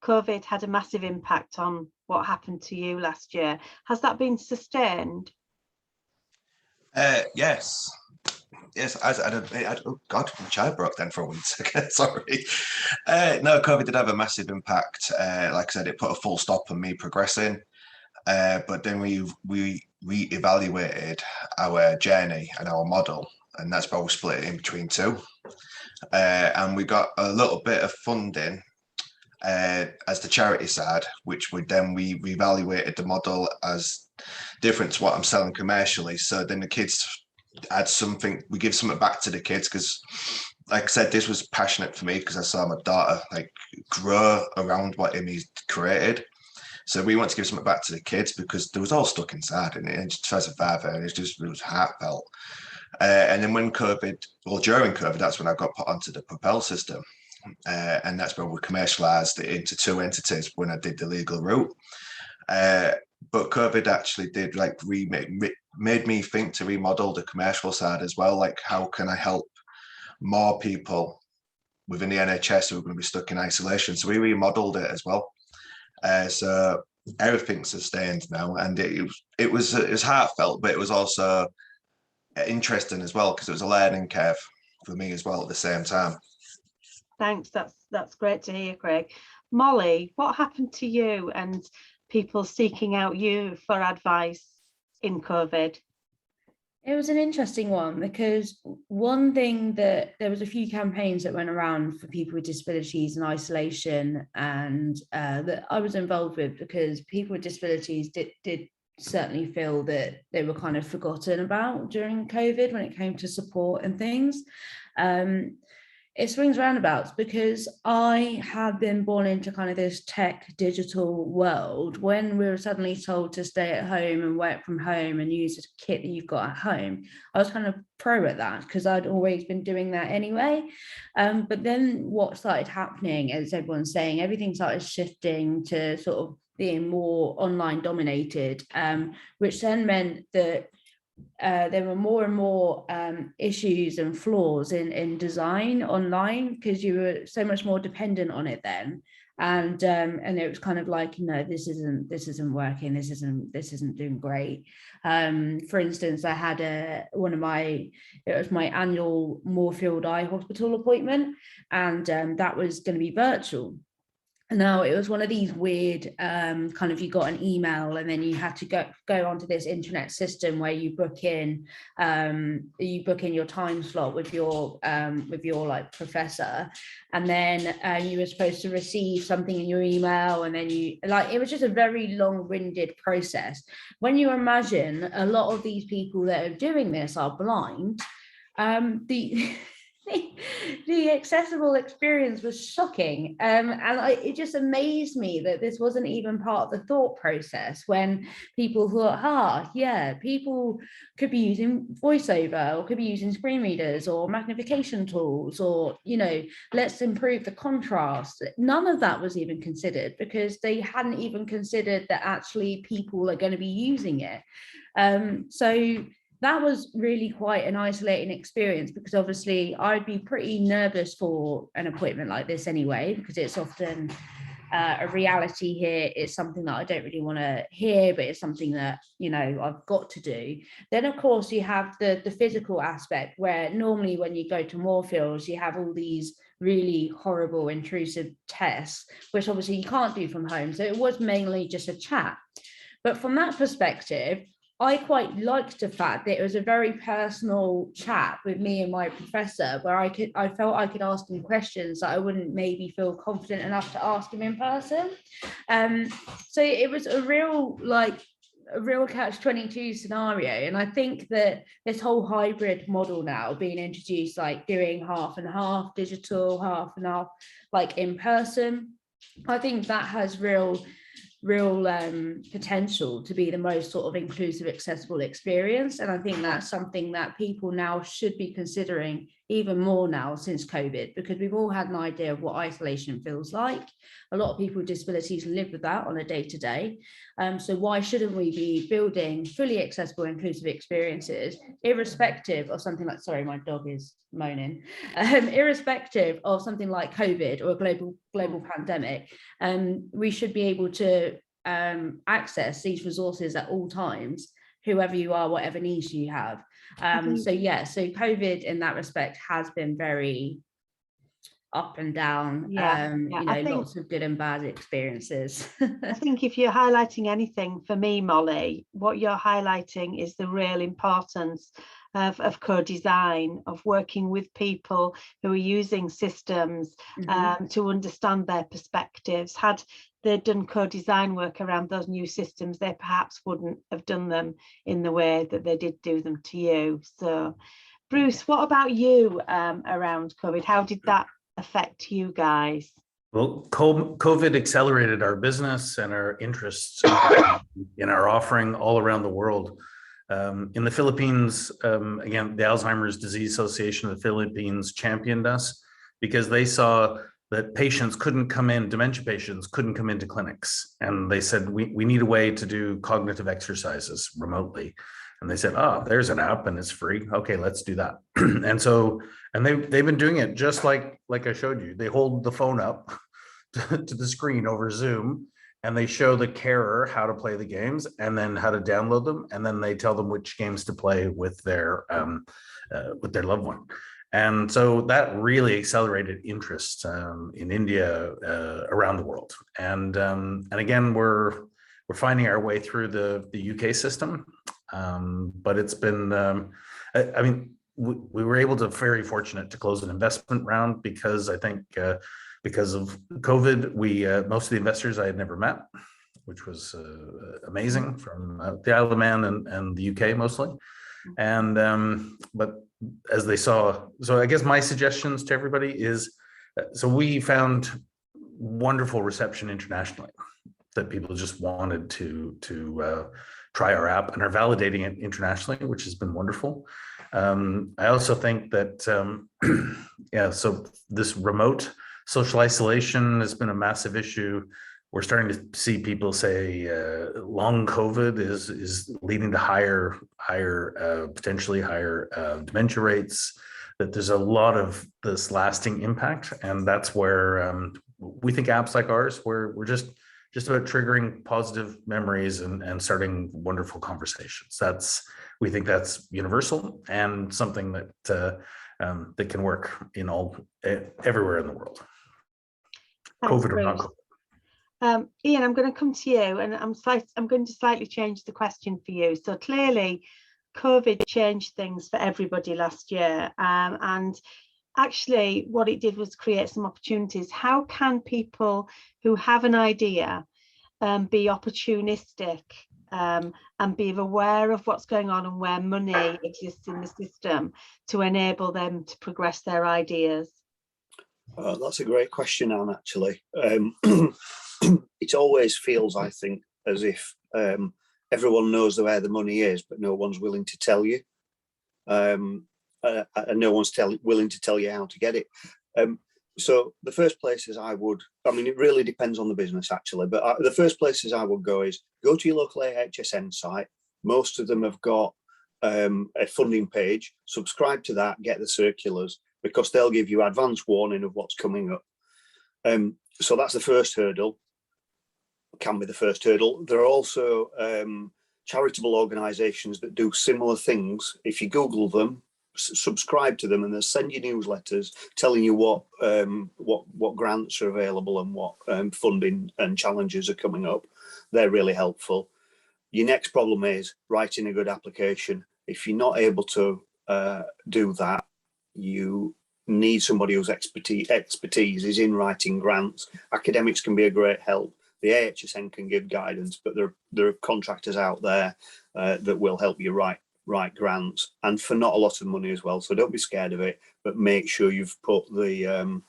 COVID had a massive impact on what happened to you last year. Has that been sustained? Yes. Oh God, my child broke then for 1 second. Sorry. No, COVID did have a massive impact. Like I said, it put a full stop on me progressing. But then we re-evaluated our journey and our model, and that's why we split it in between two. And we got a little bit of funding as the charity side, which we reevaluated the model as different to what I'm selling commercially. So then the kids add something, we give something back to the kids, because like I said, this was passionate for me because I saw my daughter like grow around what Emmy's created. So we want to give something back to the kids because they was all stuck inside, and just as a father, and it was heartfelt. And then when during COVID, that's when I got put onto the Propel system. And that's when we commercialized it into two entities when I did the legal route. But COVID actually did like made me think to remodel the commercial side as well. Like, how can I help more people within the NHS who are going to be stuck in isolation? So we remodeled it as well. So everything's sustained now, and it was heartfelt, but it was also interesting as well because it was a learning curve for me as well at the same time. Thanks, that's great to hear, Craig. Molly, what happened to you and people seeking out you for advice in COVID? It was an interesting one because one thing that there was a few campaigns that went around for people with disabilities and isolation, and that I was involved with because people with disabilities did certainly feel that they were kind of forgotten about during COVID when it came to support and things. It swings roundabouts because I have been born into kind of this tech digital world. When we were suddenly told to stay at home and work from home and use a kit that you've got at home, I was kind of pro at that because I'd always been doing that anyway. But then what started happening, as everyone's saying, everything started shifting to sort of being more online dominated, which then meant that there were more and more issues and flaws in design online because you were so much more dependent on it then, and it was kind of like, no, this isn't working, this isn't doing great. For instance, I had it was my annual Moorfield Eye Hospital appointment, and that was going to be virtual. Now it was one of these weird kind of, you got an email and then you had to go onto this internet system where you book in your time slot with your like professor, and then you were supposed to receive something in your email, and then it was just a very long-winded process. When you imagine a lot of these people that are doing this are blind, the accessible experience was shocking, and it just amazed me that this wasn't even part of the thought process when people thought, people could be using voiceover or could be using screen readers or magnification tools, or let's improve the contrast. None of that was even considered because they hadn't even considered that actually people are going to be using it. So that was really quite an isolating experience because obviously I'd be pretty nervous for an appointment like this anyway, because it's often a reality here. It's something that I don't really want to hear, but it's something that, I've got to do. Then, of course, you have the physical aspect where normally when you go to Moorfields, you have all these really horrible, intrusive tests, which obviously you can't do from home. So it was mainly just a chat. But from that perspective, I quite liked the fact that it was a very personal chat with me and my professor, where I felt I could ask him questions that I wouldn't maybe feel confident enough to ask him in person. So it was a real a real catch-22 scenario. And I think that this whole hybrid model now being introduced, like doing half and half digital, half and half like in person, I think that has real potential to be the most sort of inclusive, accessible experience. And I think that's something that people now should be considering even more now since COVID, because we've all had an idea of what isolation feels like. A lot of people with disabilities live with that on a day-to-day. So why shouldn't we be building fully accessible, inclusive experiences, irrespective of something like, sorry, my dog is moaning, irrespective of something like COVID or a global pandemic. We should be able to access these resources at all times, whoever you are, whatever needs you have. So COVID in that respect has been very up and down. Lots of good and bad experiences. I think if you're highlighting anything for me, Molly, what you're highlighting is the real importance of co-design, of working with people who are using systems to understand their perspectives. Had they done co-design work around those new systems, they perhaps wouldn't have done them in the way that they did do them to you. So, Bruce, what about you around COVID? How did that affect you guys? Well, COVID accelerated our business and our interests in our offering all around the world. In the Philippines, again, the Alzheimer's Disease Association of the Philippines championed us because they saw that patients couldn't come in, dementia patients couldn't come into clinics. And they said, we need a way to do cognitive exercises remotely. And they said, oh, there's an app and it's free. Okay, let's do that. And they've been doing it just like I showed you. They hold the phone up to the screen over Zoom, and they show the carer how to play the games and then how to download them. And then they tell them which games to play with their loved one. And so that really accelerated interest in India, around the world. And again, we're finding our way through the UK system. But it's been, we were able to very fortunate to close an investment round because I think because of COVID, most of the investors I had never met, which was amazing, from the Isle of Man and the UK mostly. And but as they saw, so I guess my suggestions to everybody is, so we found wonderful reception internationally, that people just wanted to try our app and are validating it internationally, which has been wonderful. I also think that, so this remote social isolation has been a massive issue. We're starting to see people say long COVID is leading to potentially higher dementia rates, that there's a lot of this lasting impact. And that's where we think apps like ours, we're just about triggering positive memories and starting wonderful conversations. We think that's universal and something that that can work in everywhere in the world. Thanks, COVID or not COVID. Ian, I'm going to come to you, and I'm going to slightly change the question for you. So clearly, COVID changed things for everybody last year, and actually what it did was create some opportunities. How can people who have an idea be opportunistic and be aware of what's going on and where money exists in the system to enable them to progress their ideas? That's a great question, Anne, actually. It always feels, I think, as if everyone knows where the money is, but no one's willing to tell you. And no one's willing to tell you how to get it. So the first places it really depends on the business, actually, but the first places I would go is go to your local AHSN site. Most of them have got a funding page. Subscribe to that, get the circulars, because they'll give you advance warning of what's coming up. So that's the first hurdle, can be the first hurdle. There are also charitable organisations that do similar things. If you Google them, subscribe to them, and they'll send you newsletters telling you what grants are available and what funding and challenges are coming up. They're really helpful. Your next problem is writing a good application. If you're not able to do that, you need somebody whose expertise is in writing grants. Academics can be a great help. The AHSN can give guidance, but there are contractors out there that will help you write grants, and for not a lot of money as well. So don't be scared of it, but make sure you've put the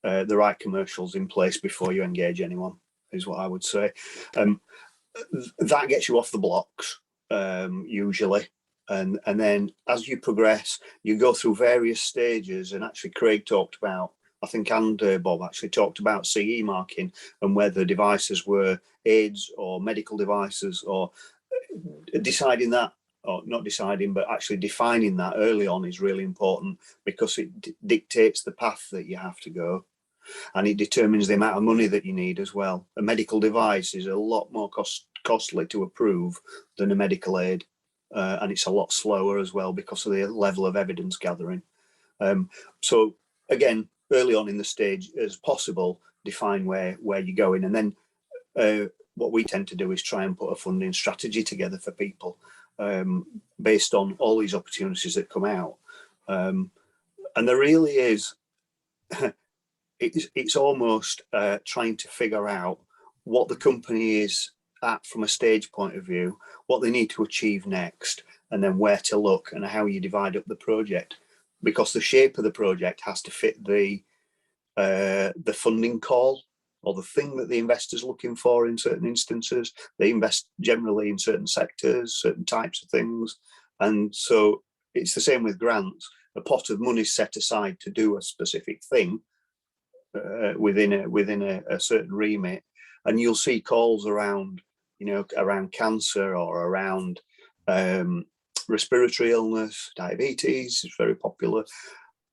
right commercials in place before you engage anyone, is what I would say. That gets you off the blocks usually. And then as you progress, you go through various stages. And actually Craig talked about, I think, and Bob actually talked about CE marking and whether devices were aids or medical devices, or deciding that, or not deciding, but actually defining that early on is really important, because it dictates the path that you have to go. And it determines the amount of money that you need as well. A medical device is a lot more costly to approve than a medical aid. And it's a lot slower as well because of the level of evidence gathering. So again, early on in the stage as possible, define where you're going. And then what we tend to do is try and put a funding strategy together for people based on all these opportunities that come out. And there really is, it's almost trying to figure out what the company is at from a stage point of view, what they need to achieve next, and then where to look and how you divide up the project, because the shape of the project has to fit the funding call, or the thing that the investor's looking for. In certain instances, they invest generally in certain sectors, certain types of things, and so it's the same with grants. A pot of money set aside to do a specific thing within a certain remit, and you'll see calls around, around cancer or around respiratory illness, diabetes is very popular.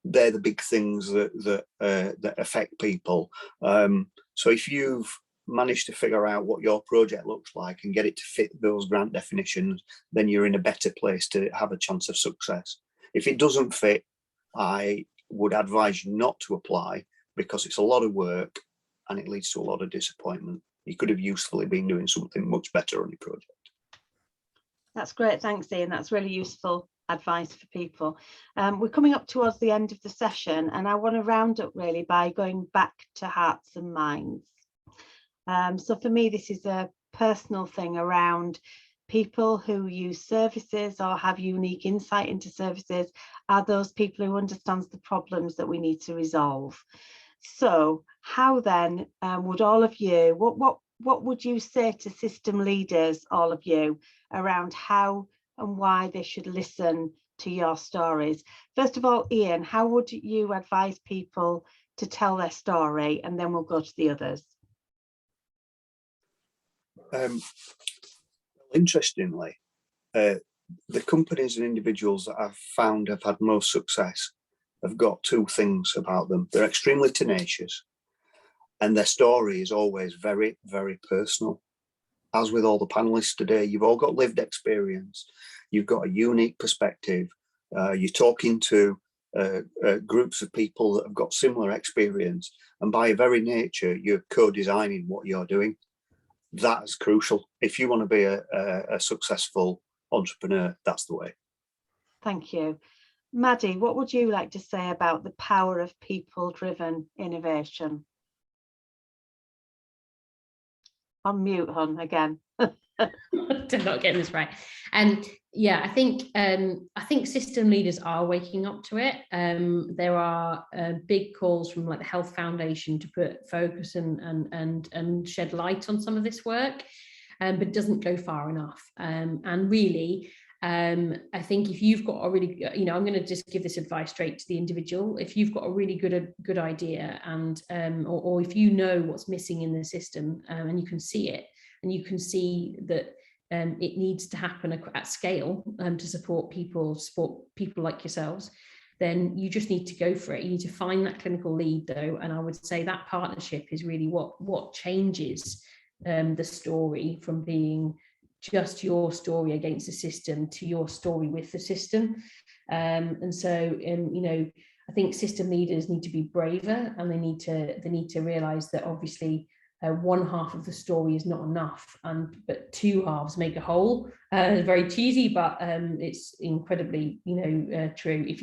They're the big things that affect people. So if you've managed to figure out what your project looks like and get it to fit those grant definitions, then you're in a better place to have a chance of success. If it doesn't fit, I would advise you not to apply, because it's a lot of work and it leads to a lot of disappointment. You could have usefully been doing something much better on your project. That's great, thanks Ian, that's really useful advice for people. We're coming up towards the end of the session, and I want to round up really by going back to hearts and minds. So for me, this is a personal thing around people who use services or have unique insight into services are those people who understands the problems that we need to resolve. So how then would all of you, what would you say to system leaders, all of you, around how and why they should listen to your stories? First of all, Ian, how would you advise people to tell their story? And then we'll go to the others. Interestingly, the companies and individuals that I've found have had most success have got two things about them. They're extremely tenacious, and their story is always very, very personal. As with all the panelists today, you've all got lived experience. You've got a unique perspective. You're talking to groups of people that have got similar experience, and by very nature, you're co-designing what you're doing. That is crucial. If you want to be a successful entrepreneur, that's the way. Thank you. Maddie, what would you like to say about the power of people-driven innovation? On mute, hon, again. I'm not getting this right. Yeah, I think system leaders are waking up to it. There are big calls from like the Health Foundation to put focus and shed light on some of this work, but it doesn't go far enough. And really, I think if you've got a really, I'm going to just give this advice straight to the individual. If you've got a really good idea, and or if you know what's missing in the system, and you can see it, and you can see that it needs to happen at scale to support people like yourselves, then you just need to go for it. You need to find that clinical lead though, and I would say that partnership is really what changes the story from being just your story against the system to your story with the system. And so I think system leaders need to be braver, and they need to realize that obviously one half of the story is not enough, but two halves make a whole. Very cheesy, but it's incredibly true if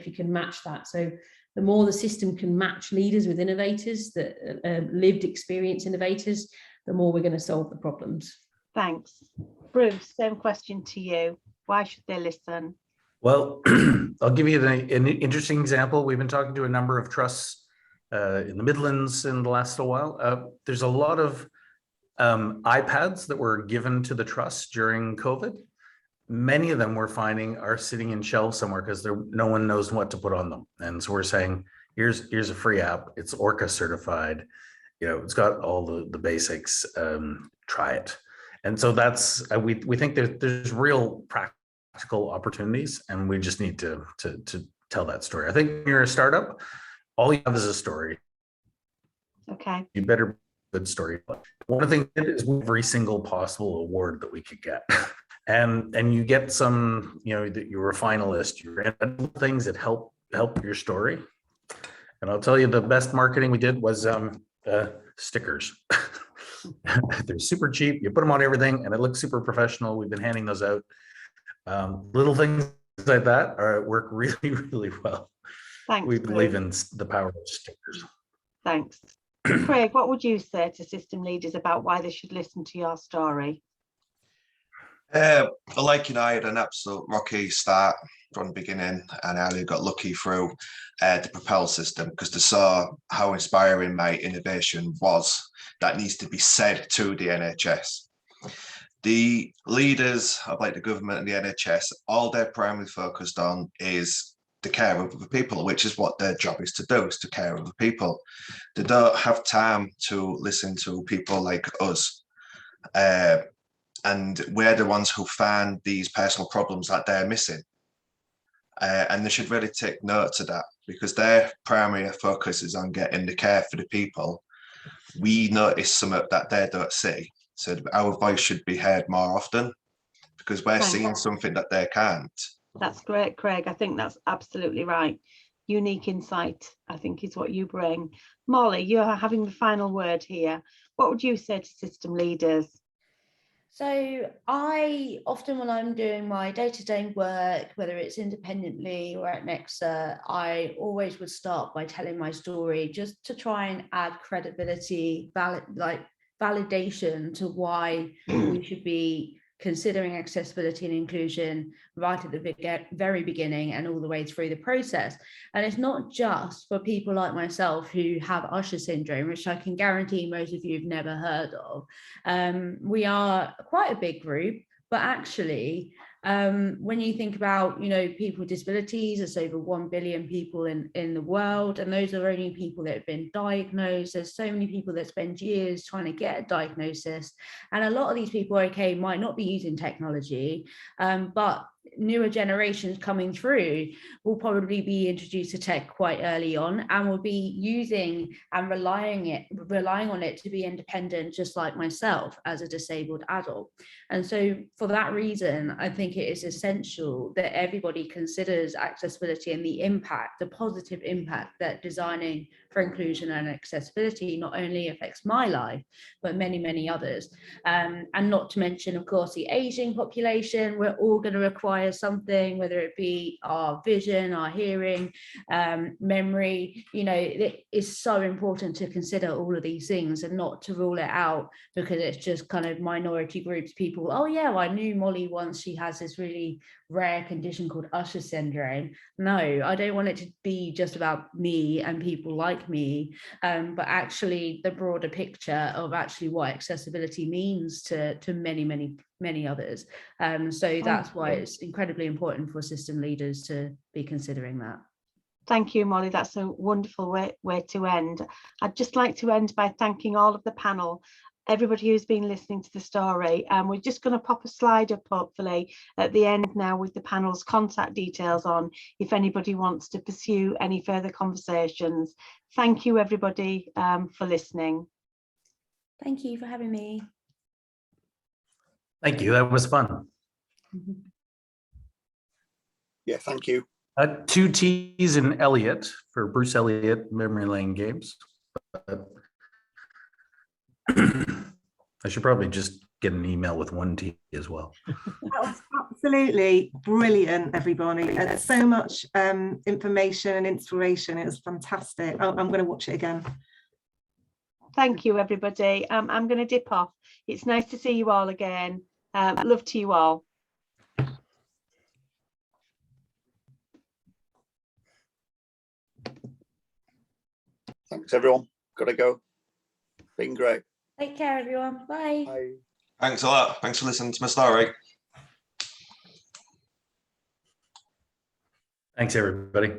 you can match that. So the more the system can match leaders with innovators, that lived experience innovators, the more we're going to solve the problems. Thanks. Bruce, same question to you. Why should they listen? Well, I'll give you an interesting example. We've been talking to a number of trusts in the Midlands in the last little while. There's a lot of iPads that were given to the trust during COVID. Many of them we're finding are sitting in shelves somewhere because no one knows what to put on them. And so we're saying, here's a free app. It's Orca certified. It's got all the basics. Try it. And so that's we think there's real practical opportunities, and we just need to tell that story. I think when you're a startup, all you have is a story. Okay. You better good story. One of the things is every single possible award that we could get. And you get some, that you're a finalist, you're things that help your story. And I'll tell you, the best marketing we did was stickers. They're super cheap. You put them on everything and it looks super professional. We've been handing those out. Little things like that work really, really well. Thanks. We believe in the power of stickers. Thanks. Craig, what would you say to system leaders about why they should listen to your story? Like I had an absolute rocky start from the beginning, and I only got lucky through the Propel system because they saw how inspiring my innovation was. That needs to be said to the NHS. The leaders of the government and the NHS, all they're primarily focused on is the care of other people, which is what their job is to do, is to care of other people. They don't have time to listen to people like us. And we're the ones who find these personal problems that they're missing. And they should really take note of that, because their primary focus is on getting the care for the people. We notice something that they don't see. So our voice should be heard more often, because we're seeing something that they can't. That's great, Craig. I think that's absolutely right. Unique insight, I think, is what you bring. Molly, you're having the final word here. What would you say to system leaders? So I often, when I'm doing my day-to-day work, whether it's independently or at Nexa, I always would start by telling my story, just to try and add credibility, validation to why we should be considering accessibility and inclusion right at the very beginning and all the way through the process. And it's not just for people like myself who have Usher syndrome, which I can guarantee most of you have never heard of. We are quite a big group, but actually, when you think about, people with disabilities, there's over 1 billion people in the world, and those are only people that have been diagnosed. There's so many people that spend years trying to get a diagnosis, and a lot of these people, might not be using technology, but newer generations coming through will probably be introduced to tech quite early on and will be using and relying on it to be independent, just like myself as a disabled adult. And so for that reason, I think it is essential that everybody considers accessibility and the positive impact that designing for inclusion and accessibility not only affects my life, but many, many others. And not to mention, of course, the aging population. We're all going to require something, whether it be our vision, our hearing, memory. It is so important to consider all of these things and not to rule it out because it's just kind of minority groups, people, oh yeah, well, I knew Molly once, she has this really rare condition called Usher syndrome. No, I don't want it to be just about me and people like me, but actually the broader picture of actually what accessibility means to many, many, many others. So that's why it's incredibly important for system leaders to be considering that. Thank you, Molly. That's a wonderful way to end. I'd just like to end by thanking all of the panel, everybody who's been listening to the story. And we're just going to pop a slide up, hopefully, at the end now with the panel's contact details on, if anybody wants to pursue any further conversations. Thank you, everybody, for listening. Thank you for having me. Thank you. That was fun. Yeah, thank you. 2 T's in Elliot for Bruce Elliott Memory Lane Games. I should probably just get an email with 1 T as well. That was absolutely brilliant, everybody. And so much information and inspiration. It was fantastic. I'm going to watch it again. Thank you, everybody. I'm going to dip off. It's nice to see you all again. Love to you all. Thanks, everyone. Gotta go. Been great. Take care, everyone. Bye. Bye. Thanks a lot. Thanks for listening to my story. Thanks, everybody.